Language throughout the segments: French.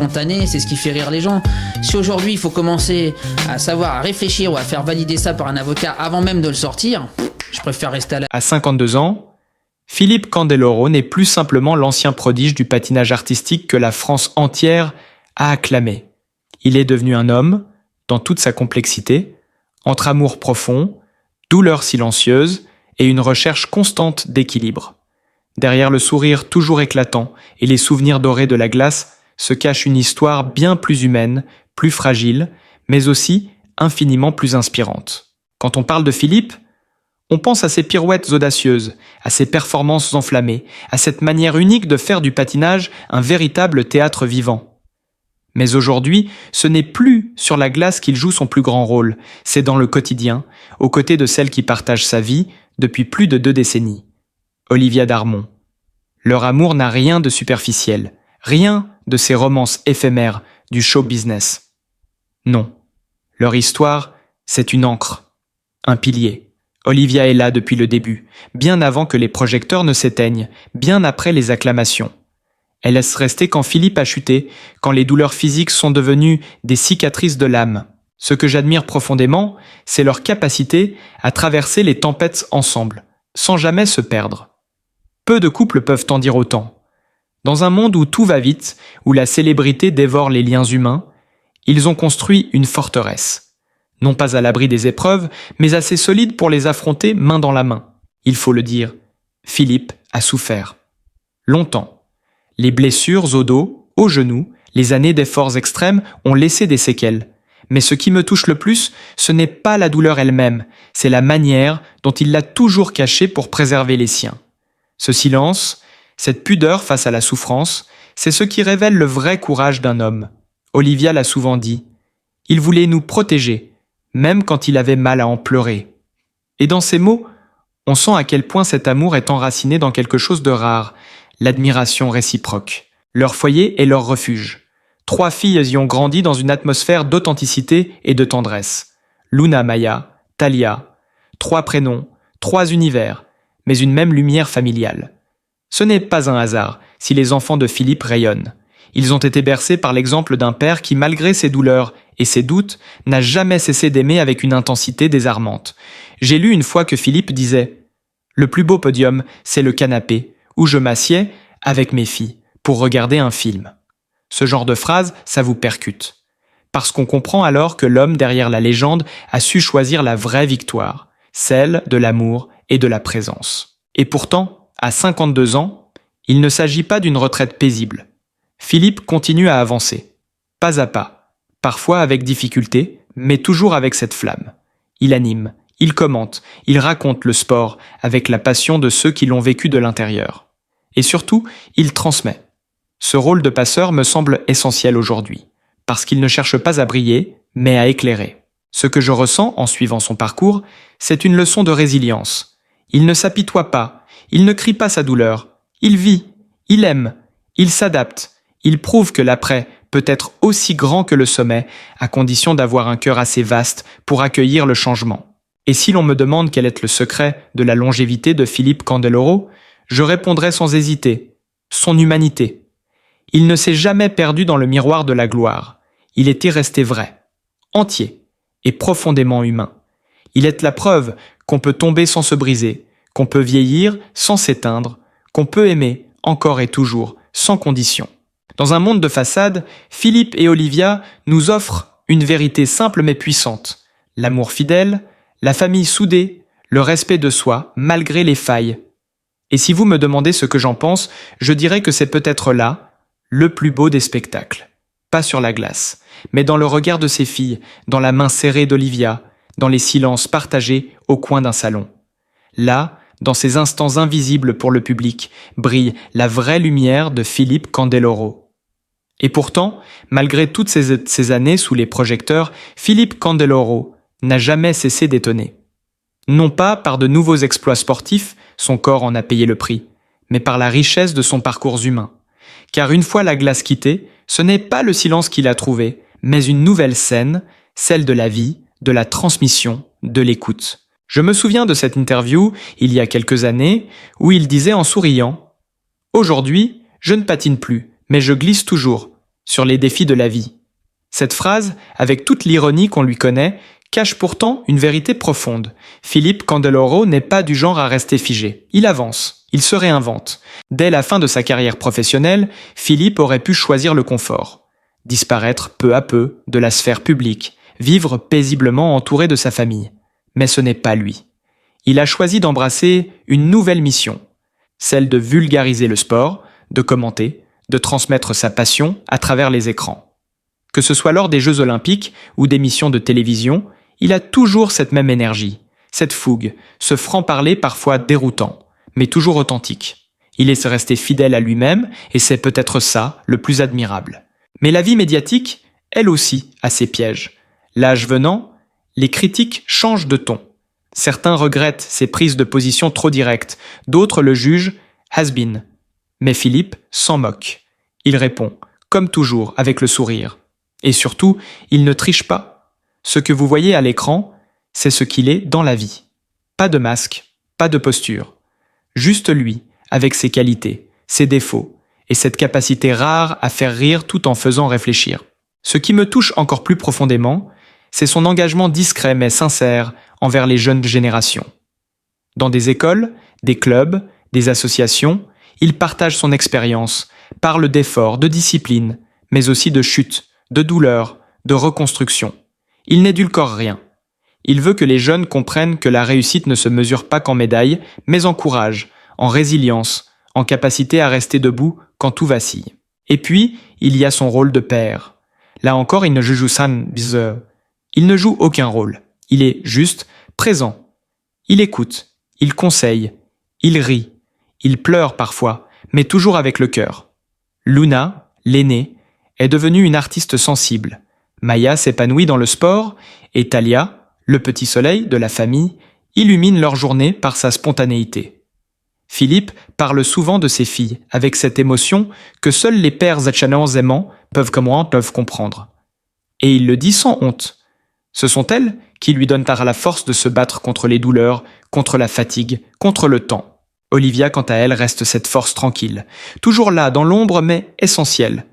spontané, c'est ce qui fait rire les gens. Si aujourd'hui il faut commencer à savoir, à réfléchir ou à faire valider ça par un avocat avant même de le sortir, je préfère rester à la... À 52 ans, Philippe Candeloro n'est plus simplement l'ancien prodige du patinage artistique que la France entière a acclamé. Il est devenu un homme, dans toute sa complexité, entre amour profond, douleur silencieuse et une recherche constante d'équilibre. Derrière le sourire toujours éclatant et les souvenirs dorés de la glace se cache une histoire bien plus humaine, plus fragile, mais aussi infiniment plus inspirante. Quand on parle de Philippe, on pense à ses pirouettes audacieuses, à ses performances enflammées, à cette manière unique de faire du patinage un véritable théâtre vivant. Mais aujourd'hui, ce n'est plus sur la glace qu'il joue son plus grand rôle, c'est dans le quotidien, aux côtés de celle qui partage sa vie depuis plus de 2 décennies. Olivia Darmon. Leur amour n'a rien de superficiel, rien de ces romances éphémères du show business. Non, leur histoire, c'est une ancre, un pilier. Olivia est là depuis le début, bien avant que les projecteurs ne s'éteignent, bien après les acclamations. Elle laisse rester quand Philippe a chuté, quand les douleurs physiques sont devenues des cicatrices de l'âme. Ce que j'admire profondément, c'est leur capacité à traverser les tempêtes ensemble, sans jamais se perdre. Peu de couples peuvent en dire autant. Dans un monde où tout va vite, où la célébrité dévore les liens humains, ils ont construit une forteresse. Non pas à l'abri des épreuves, mais assez solide pour les affronter main dans la main. Il faut le dire, Philippe a souffert. Longtemps. Les blessures au dos, aux genoux, les années d'efforts extrêmes ont laissé des séquelles. Mais ce qui me touche le plus, ce n'est pas la douleur elle-même, c'est la manière dont il l'a toujours cachée pour préserver les siens. Ce silence, cette pudeur face à la souffrance, c'est ce qui révèle le vrai courage d'un homme. Olivia l'a souvent dit. Il voulait nous protéger, même quand il avait mal à en pleurer. Et dans ces mots, on sent à quel point cet amour est enraciné dans quelque chose de rare, l'admiration réciproque. Leur foyer est leur refuge. 3 filles y ont grandi dans une atmosphère d'authenticité et de tendresse. Luna Maya, Talia, 3 prénoms, 3 univers, mais une même lumière familiale. Ce n'est pas un hasard si les enfants de Philippe rayonnent. Ils ont été bercés par l'exemple d'un père qui, malgré ses douleurs et ses doutes, n'a jamais cessé d'aimer avec une intensité désarmante. J'ai lu une fois que Philippe disait « Le plus beau podium, c'est le canapé, où je m'assieds avec mes filles, pour regarder un film. » Ce genre de phrase, ça vous percute. Parce qu'on comprend alors que l'homme derrière la légende a su choisir la vraie victoire, celle de l'amour et de la présence. Et pourtant, à 52 ans, il ne s'agit pas d'une retraite paisible. Philippe continue à avancer, pas à pas, parfois avec difficulté, mais toujours avec cette flamme. Il anime, il commente, il raconte le sport avec la passion de ceux qui l'ont vécu de l'intérieur. Et surtout, il transmet. Ce rôle de passeur me semble essentiel aujourd'hui, parce qu'il ne cherche pas à briller, mais à éclairer. Ce que je ressens en suivant son parcours, c'est une leçon de résilience. Il ne s'apitoie pas, il ne crie pas sa douleur, il vit, il aime, il s'adapte. Il prouve que l'après peut être aussi grand que le sommet, à condition d'avoir un cœur assez vaste pour accueillir le changement. Et si l'on me demande quel est le secret de la longévité de Philippe Candeloro, je répondrai sans hésiter, son humanité. Il ne s'est jamais perdu dans le miroir de la gloire. Il était resté vrai, entier et profondément humain. Il est la preuve qu'on peut tomber sans se briser, qu'on peut vieillir sans s'éteindre, qu'on peut aimer encore et toujours, sans condition. Dans un monde de façade, Philippe et Olivia nous offrent une vérité simple mais puissante. L'amour fidèle, la famille soudée, le respect de soi malgré les failles. Et si vous me demandez ce que j'en pense, je dirais que c'est peut-être là le plus beau des spectacles. Pas sur la glace, mais dans le regard de ses filles, dans la main serrée d'Olivia, dans les silences partagés au coin d'un salon. Là, dans ces instants invisibles pour le public, brille la vraie lumière de Philippe Candeloro. Et pourtant, malgré toutes ces années sous les projecteurs, Philippe Candeloro n'a jamais cessé d'étonner. Non pas par de nouveaux exploits sportifs, son corps en a payé le prix, mais par la richesse de son parcours humain. Car une fois la glace quittée, ce n'est pas le silence qu'il a trouvé, mais une nouvelle scène, celle de la vie, de la transmission, de l'écoute. Je me souviens de cette interview, il y a quelques années, où il disait en souriant « Aujourd'hui, je ne patine plus, mais je glisse toujours. sur les défis de la vie. Cette phrase, avec toute l'ironie qu'on lui connaît, cache pourtant une vérité profonde. Philippe Candeloro n'est pas du genre à rester figé. Il avance, il se réinvente. Dès la fin de sa carrière professionnelle, Philippe aurait pu choisir le confort. Disparaître peu à peu de la sphère publique, vivre paisiblement entouré de sa famille. Mais ce n'est pas lui. Il a choisi d'embrasser une nouvelle mission, celle de vulgariser le sport, de commenter, de transmettre sa passion à travers les écrans. Que ce soit lors des Jeux Olympiques ou d'émissions de télévision, il a toujours cette même énergie, cette fougue, ce franc-parler parfois déroutant, mais toujours authentique. Il est resté fidèle à lui-même et c'est peut-être ça le plus admirable. Mais la vie médiatique, elle aussi, a ses pièges. L'âge venant, les critiques changent de ton. Certains regrettent ses prises de position trop directes, d'autres le jugent has-been. Mais Philippe s'en moque. Il répond, comme toujours, avec le sourire. Et surtout, il ne triche pas. Ce que vous voyez à l'écran, c'est ce qu'il est dans la vie. Pas de masque, pas de posture. Juste lui, avec ses qualités, ses défauts, et cette capacité rare à faire rire tout en faisant réfléchir. Ce qui me touche encore plus profondément, c'est son engagement discret mais sincère envers les jeunes générations. Dans des écoles, des clubs, des associations, il partage son expérience, parle d'efforts, de discipline, mais aussi de chutes, de douleurs, de reconstruction. Il n'édulcore rien. Il veut que les jeunes comprennent que la réussite ne se mesure pas qu'en médailles, mais en courage, en résilience, en capacité à rester debout quand tout vacille. Et puis, il y a son rôle de père. Là encore, il ne joue aucun rôle. Il est juste présent. Il écoute, il conseille, il rit, il pleure parfois, mais toujours avec le cœur. Luna, l'aînée, est devenue une artiste sensible. Maya s'épanouit dans le sport et Talia, le petit soleil de la famille, illumine leur journée par sa spontanéité. Philippe parle souvent de ses filles avec cette émotion que seuls les pères aimants peuvent comprendre. Et il le dit sans honte. Ce sont elles qui lui donnent la force de se battre contre les douleurs, contre la fatigue, contre le temps. Olivia, quant à elle, reste cette force tranquille, toujours là dans l'ombre mais essentielle.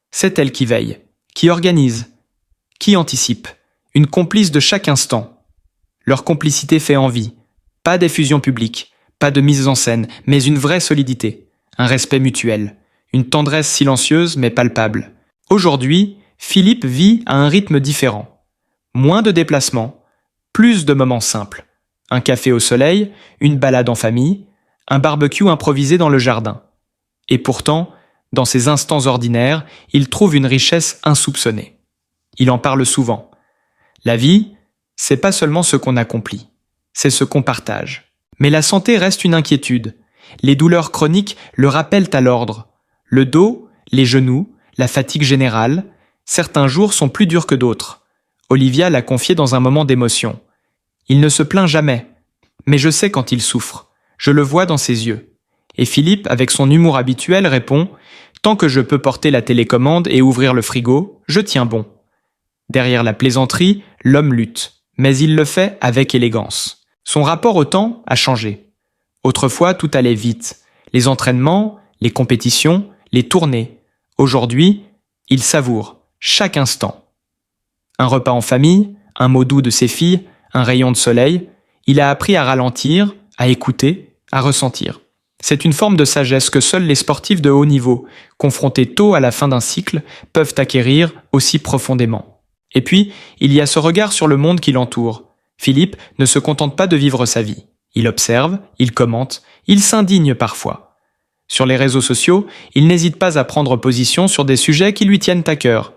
C'est elle qui veille, qui organise, qui anticipe, une complice de chaque instant. Leur complicité fait envie. Pas d'effusion publique, pas de mise en scène, mais une vraie solidité, un respect mutuel, une tendresse silencieuse mais palpable. Aujourd'hui, Philippe vit à un rythme différent. Moins de déplacements, plus de moments simples. Un café au soleil, une balade en famille, un barbecue improvisé dans le jardin. Et pourtant, dans ces instants ordinaires, il trouve une richesse insoupçonnée. Il en parle souvent. La vie, c'est pas seulement ce qu'on accomplit, c'est ce qu'on partage. Mais la santé reste une inquiétude. Les douleurs chroniques le rappellent à l'ordre. Le dos, les genoux, la fatigue générale, certains jours sont plus durs que d'autres. Olivia l'a confié dans un moment d'émotion. Il ne se plaint jamais, mais je sais quand il souffre. Je le vois dans ses yeux. Et Philippe, avec son humour habituel, répond « Tant que je peux porter la télécommande et ouvrir le frigo, je tiens bon. » Derrière la plaisanterie, l'homme lutte, mais il le fait avec élégance. Son rapport au temps a changé. Autrefois, tout allait vite. Les entraînements, les compétitions, les tournées. Aujourd'hui, il savoure chaque instant. Un repas en famille, un mot doux de ses filles, un rayon de soleil, il a appris à ralentir, à écouter, à ressentir. C'est une forme de sagesse que seuls les sportifs de haut niveau, confrontés tôt à la fin d'un cycle, peuvent acquérir aussi profondément. Et puis, il y a ce regard sur le monde qui l'entoure. Philippe ne se contente pas de vivre sa vie. Il observe, il commente, il s'indigne parfois. Sur les réseaux sociaux, il n'hésite pas à prendre position sur des sujets qui lui tiennent à cœur.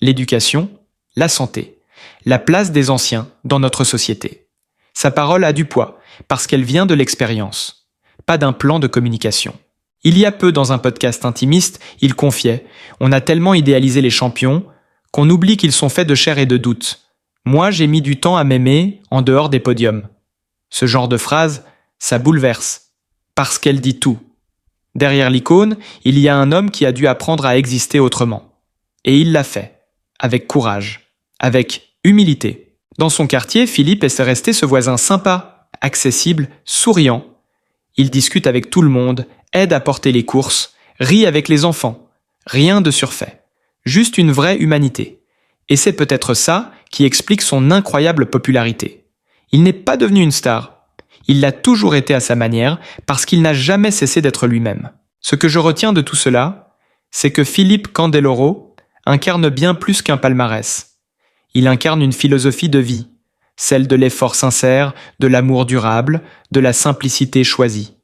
L'éducation, la santé, la place des anciens dans notre société. Sa parole a du poids, parce qu'elle vient de l'expérience, pas d'un plan de communication. Il y a peu dans un podcast intimiste, il confiait « On a tellement idéalisé les champions qu'on oublie qu'ils sont faits de chair et de doute. Moi, j'ai mis du temps à m'aimer en dehors des podiums. » Ce genre de phrase, ça bouleverse, parce qu'elle dit tout. Derrière l'icône, il y a un homme qui a dû apprendre à exister autrement. Et il l'a fait, avec courage, avec humilité. Dans son quartier, Philippe est resté ce voisin sympa, accessible, souriant. Il discute avec tout le monde, aide à porter les courses, rit avec les enfants. Rien de surfait. juste une vraie humanité. Et c'est peut-être ça qui explique son incroyable popularité. Il n'est pas devenu une star. Il l'a toujours été à sa manière parce qu'il n'a jamais cessé d'être lui-même. Ce que je retiens de tout cela, c'est que Philippe Candeloro incarne bien plus qu'un palmarès. Il incarne une philosophie de vie, celle de l'effort sincère, de l'amour durable, de la simplicité choisie.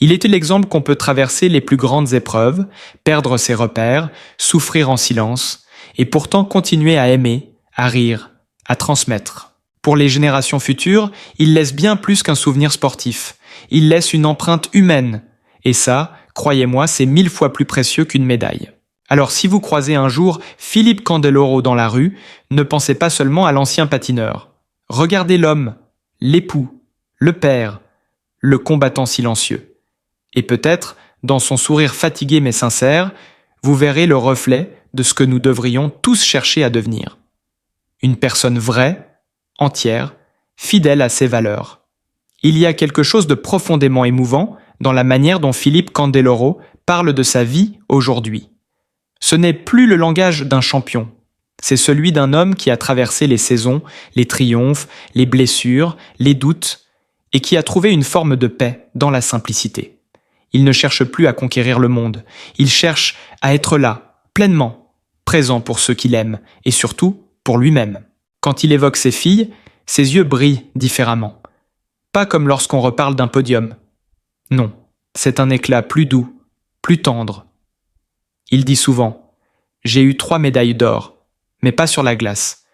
Il était l'exemple qu'on peut traverser les plus grandes épreuves, perdre ses repères, souffrir en silence, et pourtant continuer à aimer, à rire, à transmettre. Pour les générations futures, il laisse bien plus qu'un souvenir sportif. Il laisse une empreinte humaine. Et ça, croyez-moi, c'est 1000 fois plus précieux qu'une médaille. Alors si vous croisez un jour Philippe Candeloro dans la rue, ne pensez pas seulement à l'ancien patineur. Regardez l'homme, l'époux, le père, le combattant silencieux. Et peut-être, dans son sourire fatigué mais sincère, vous verrez le reflet de ce que nous devrions tous chercher à devenir. Une personne vraie, entière, fidèle à ses valeurs. Il y a quelque chose de profondément émouvant dans la manière dont Philippe Candeloro parle de sa vie aujourd'hui. Ce n'est plus le langage d'un champion, c'est celui d'un homme qui a traversé les saisons, les triomphes, les blessures, les doutes, et qui a trouvé une forme de paix dans la simplicité. Il ne cherche plus à conquérir le monde, il cherche à être là, pleinement, présent pour ceux qu'il aime, et surtout pour lui-même. Quand il évoque ses filles, ses yeux brillent différemment. Pas comme lorsqu'on reparle d'un podium. Non, c'est un éclat plus doux, plus tendre. Il dit souvent « J'ai eu 3 médailles d'or, mais pas sur la glace. »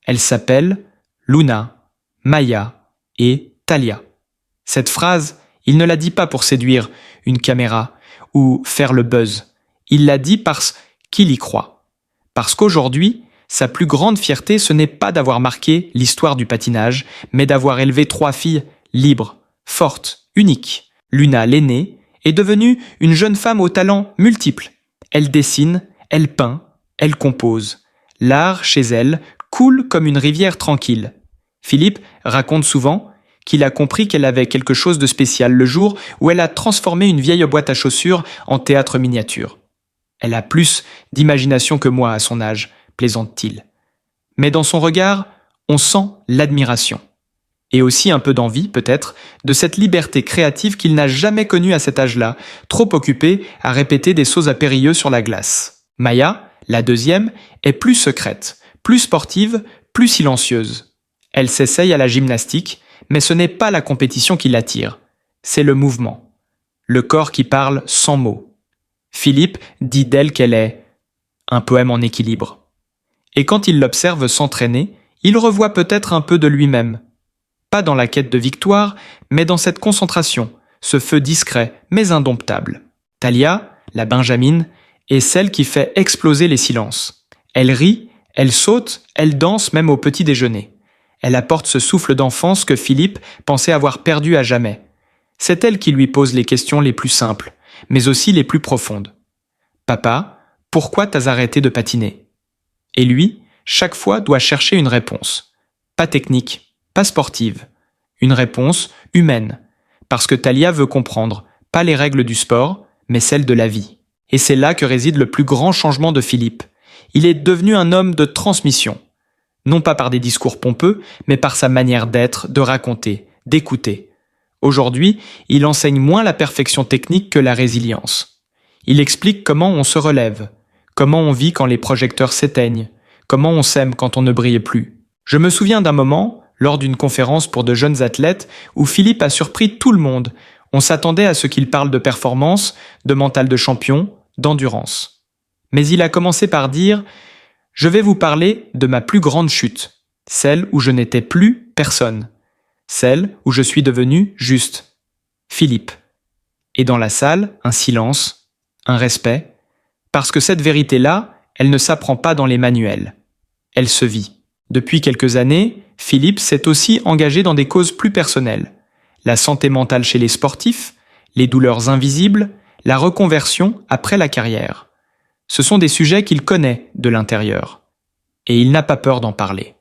Elles s'appellent Luna, Maya et Thalia. Cette phrase, il ne la dit pas pour séduire une caméra ou faire le buzz. Il l'a dit parce qu'il y croit. Parce qu'aujourd'hui, sa plus grande fierté, ce n'est pas d'avoir marqué l'histoire du patinage, mais d'avoir élevé 3 filles libres, fortes, uniques. Luna, l'aînée, est devenue une jeune femme aux talents multiples. Elle dessine, elle peint, elle compose. L'art, chez elle, coule comme une rivière tranquille. Philippe raconte souvent qu'il a compris qu'elle avait quelque chose de spécial le jour où elle a transformé une vieille boîte à chaussures en théâtre miniature. Elle a plus d'imagination que moi à son âge, plaisante-t-il. Mais dans son regard, on sent l'admiration. Et aussi un peu d'envie, peut-être, de cette liberté créative qu'il n'a jamais connue à cet âge-là, trop occupé à répéter des sauts à périlleux sur la glace. Maya, la deuxième, est plus secrète, plus sportive, plus silencieuse. Elle s'essaye à la gymnastique, mais ce n'est pas la compétition qui l'attire, c'est le mouvement. Le corps qui parle sans mots. Philippe dit d'elle qu'elle est un poème en équilibre. Et quand il l'observe s'entraîner, il revoit peut-être un peu de lui-même. Pas dans la quête de victoire, mais dans cette concentration, ce feu discret mais indomptable. Thalia, la Benjamine, est celle qui fait exploser les silences. Elle rit, elle saute, elle danse même au petit déjeuner. Elle apporte ce souffle d'enfance que Philippe pensait avoir perdu à jamais. C'est elle qui lui pose les questions les plus simples, mais aussi les plus profondes. « Papa, pourquoi t'as arrêté de patiner ?» Et lui, chaque fois, doit chercher une réponse. Pas technique, pas sportive. Une réponse humaine. Parce que Thalia veut comprendre, pas les règles du sport, mais celles de la vie. Et c'est là que réside le plus grand changement de Philippe. Il est devenu un homme de transmission. Non pas par des discours pompeux, mais par sa manière d'être, de raconter, d'écouter. Aujourd'hui, il enseigne moins la perfection technique que la résilience. Il explique comment on se relève, comment on vit quand les projecteurs s'éteignent, comment on s'aime quand on ne brille plus. Je me souviens d'un moment, lors d'une conférence pour de jeunes athlètes, où Philippe a surpris tout le monde. On s'attendait à ce qu'il parle de performance, de mental de champion, d'endurance. Mais il a commencé par dire « Je vais vous parler de ma plus grande chute, celle où je n'étais plus personne, celle où je suis devenu juste, Philippe. » Et dans la salle, un silence, un respect, parce que cette vérité-là, elle ne s'apprend pas dans les manuels. Elle se vit. Depuis quelques années, Philippe s'est aussi engagé dans des causes plus personnelles. La santé mentale chez les sportifs, les douleurs invisibles, la reconversion après la carrière. Ce sont des sujets qu'il connaît de l'intérieur. Et il n'a pas peur d'en parler.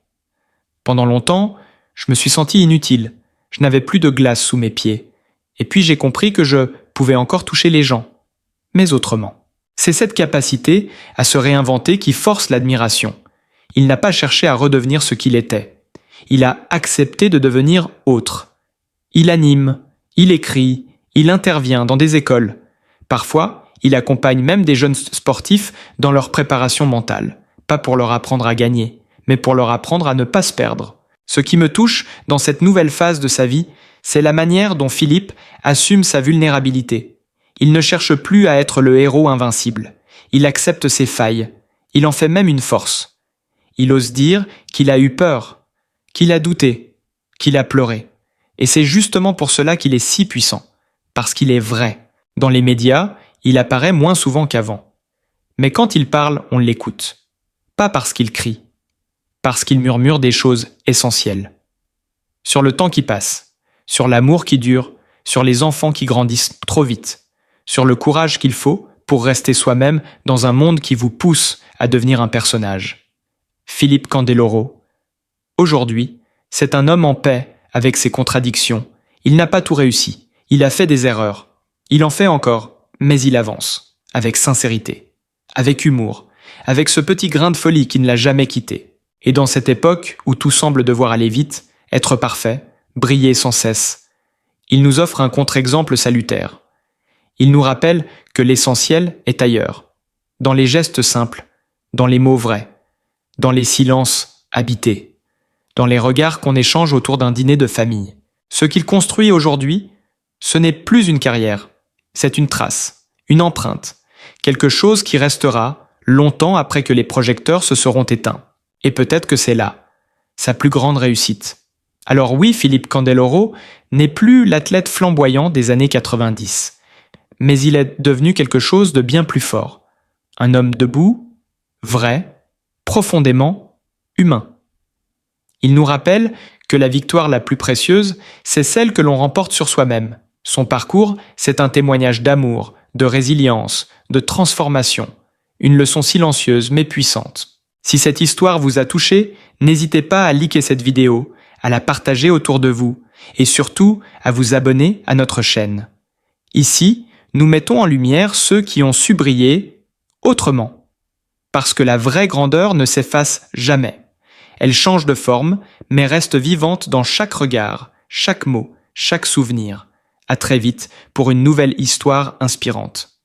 Pendant longtemps, je me suis senti inutile. Je n'avais plus de glace sous mes pieds. Et puis j'ai compris que je pouvais encore toucher les gens. Mais autrement. C'est cette capacité à se réinventer qui force l'admiration. Il n'a pas cherché à redevenir ce qu'il était. Il a accepté de devenir autre. Il anime, il écrit, il intervient dans des écoles. Parfois, il accompagne même des jeunes sportifs dans leur préparation mentale. Pas pour leur apprendre à gagner, mais pour leur apprendre à ne pas se perdre. Ce qui me touche dans cette nouvelle phase de sa vie, c'est la manière dont Philippe assume sa vulnérabilité. Il ne cherche plus à être le héros invincible. Il accepte ses failles. Il en fait même une force. Il ose dire qu'il a eu peur, qu'il a douté, qu'il a pleuré. Et c'est justement pour cela qu'il est si puissant. Parce qu'il est vrai. Dans les médias, il apparaît moins souvent qu'avant. Mais quand il parle, on l'écoute. Pas parce qu'il crie. Parce qu'il murmure des choses essentielles. Sur le temps qui passe, sur l'amour qui dure, sur les enfants qui grandissent trop vite, sur le courage qu'il faut pour rester soi-même dans un monde qui vous pousse à devenir un personnage. Philippe Candeloro. Aujourd'hui, c'est un homme en paix avec ses contradictions. Il n'a pas tout réussi. Il a fait des erreurs. Il en fait encore, mais il avance. Avec sincérité. Avec humour. Avec ce petit grain de folie qui ne l'a jamais quitté. Et dans cette époque où tout semble devoir aller vite, être parfait, briller sans cesse, il nous offre un contre-exemple salutaire. Il nous rappelle que l'essentiel est ailleurs, dans les gestes simples, dans les mots vrais, dans les silences habités, dans les regards qu'on échange autour d'un dîner de famille. Ce qu'il construit aujourd'hui, ce n'est plus une carrière, c'est une trace, une empreinte, quelque chose qui restera longtemps après que les projecteurs se seront éteints. Et peut-être que c'est là, sa plus grande réussite. Alors oui, Philippe Candeloro n'est plus l'athlète flamboyant des années 90, mais il est devenu quelque chose de bien plus fort. Un homme debout, vrai, profondément humain. Il nous rappelle que la victoire la plus précieuse, c'est celle que l'on remporte sur soi-même. Son parcours, c'est un témoignage d'amour, de résilience, de transformation, une leçon silencieuse mais puissante. Si cette histoire vous a touché, n'hésitez pas à liker cette vidéo, à la partager autour de vous et surtout à vous abonner à notre chaîne. Ici, nous mettons en lumière ceux qui ont su briller autrement. Parce que la vraie grandeur ne s'efface jamais. Elle change de forme, mais reste vivante dans chaque regard, chaque mot, chaque souvenir. À très vite pour une nouvelle histoire inspirante.